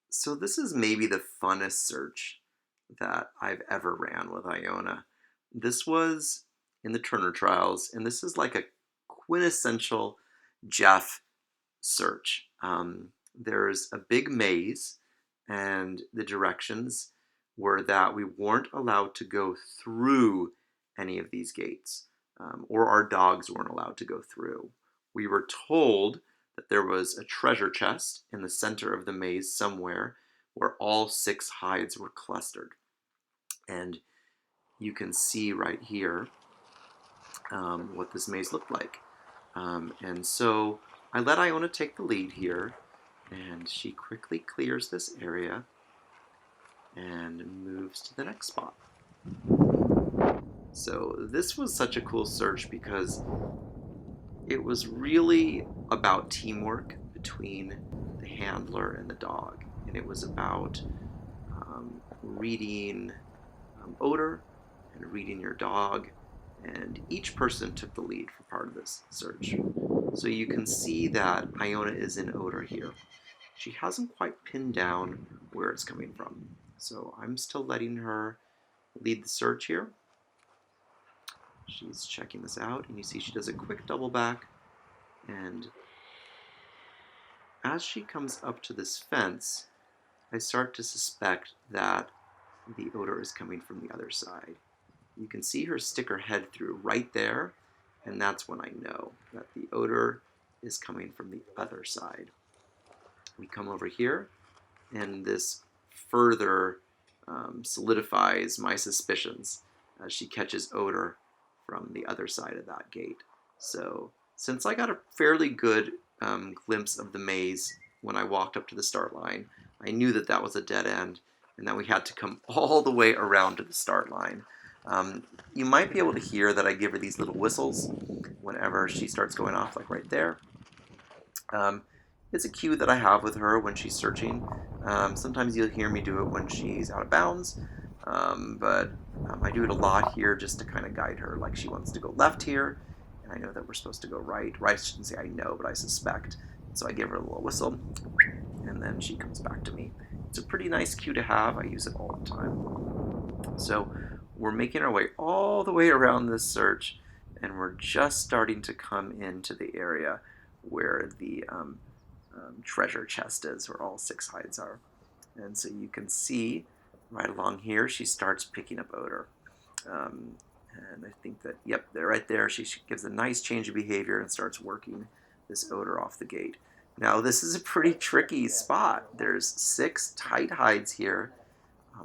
So this is maybe the funnest search that I've ever ran with Iona. This was in the Turner trials, and this is like a quintessential Jeff search. There's a big maze, and the directions were that we weren't allowed to go through any of these gates, or our dogs weren't allowed to go through. We were told that there was a treasure chest in the center of the maze somewhere where all 6 hides were clustered. And you can see right here what this maze looked like. And so I let Iona take the lead here, and she quickly clears this area and moves to the next spot. So this was such a cool search because it was really about teamwork between the handler and the dog. And it was about reading odor and reading your dog. And each person took the lead for part of this search. So you can see that Iona is in odor here. She hasn't quite pinned down where it's coming from. So I'm still letting her lead the search here. She's checking this out, and you see she does a quick double back, and as she comes up to this fence, I start to suspect that the odor is coming from the other side. You can see her stick her head through right there, and that's when I know that the odor is coming from the other side. We come over here, and this further solidifies my suspicions as she catches odor from the other side of that gate. So since I got a fairly good glimpse of the maze when I walked up to the start line, I knew that that was a dead end and that we had to come all the way around to the start line. You might be able to hear that I give her these little whistles whenever she starts going off, like right there. It's a cue that I have with her when she's searching. Sometimes you'll hear me do it when she's out of bounds, but I do it a lot here just to kind of guide her. Like she wants to go left here, and I know that we're supposed to go right. Right, I shouldn't say I know, but I suspect. So I give her a little whistle, and then she comes back to me. It's a pretty nice cue to have. I use it all the time. So we're making our way all the way around this search, and we're just starting to come into the area where the treasure chest is, where all 6 hides are. And so you can see right along here, she starts picking up odor. And I think that, yep, there, right there, she gives a nice change of behavior and starts working this odor off the gate. Now, this is a pretty tricky spot. There's 6 tight hides here.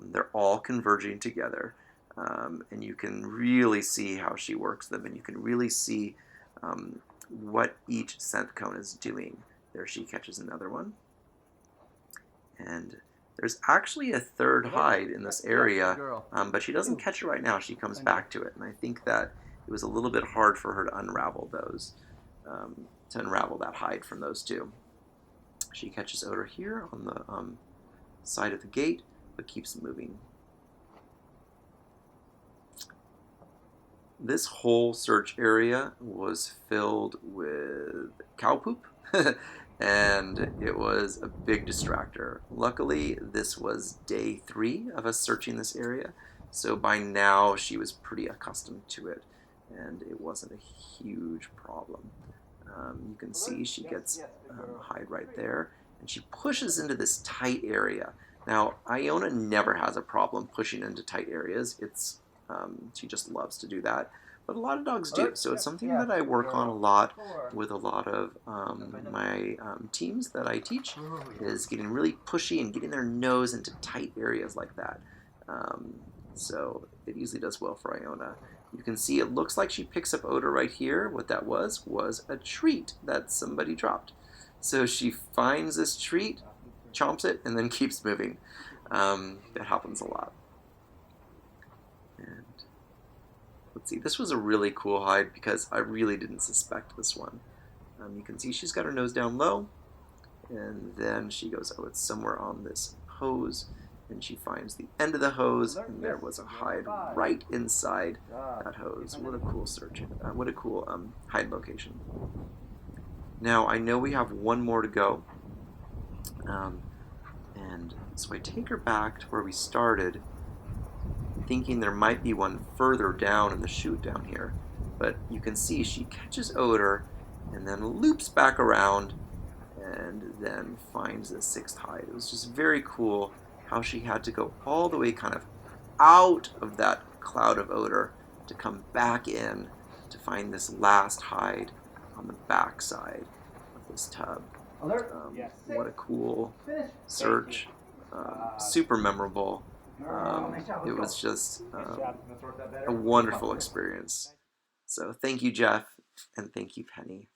They're all converging together. And you can really see how she works them, and you can really see what each scent cone is doing. There she catches another one. And there's actually a 3rd hide in this area, but she doesn't catch it right now. She comes back to it, and I think that it was a little bit hard for her to unravel those, to unravel that hide from those 2. She catches odor here on the side of the gate, but keeps moving. This whole search area was filled with cow poop, and it was a big distractor. Luckily, this was day 3 of us searching this area, so by now she was pretty accustomed to it, and it wasn't a huge problem. You can see she gets a hide right there, and she pushes into this tight area. Now, Iona never has a problem pushing into tight areas. She just loves to do that. But a lot of dogs do. So it's something that I work on a lot with a lot of my teams that I teach, is getting really pushy and getting their nose into tight areas like that. So it usually does well for Iona. You can see it looks like she picks up odor right here. What that was a treat that somebody dropped. So she finds this treat, chomps it, and then keeps moving. That happens a lot. And let's see, this was a really cool hide because I really didn't suspect this one. You can see she's got her nose down low, and then she goes, oh, it's somewhere on this hose, and she finds the end of the hose, and there was a hide right inside that hose. What a cool search. What a cool hide location. Now, I know we have one more to go. And so I take her back to where we started, thinking there might be one further down in the chute down here. But you can see she catches odor and then loops back around and then finds the sixth hide. It was just very cool how she had to go all the way kind of out of that cloud of odor to come back in to find this last hide on the back side of this tub. What a cool search. Super memorable. It was just a wonderful experience. So thank you, Jeff, and thank you, Penny.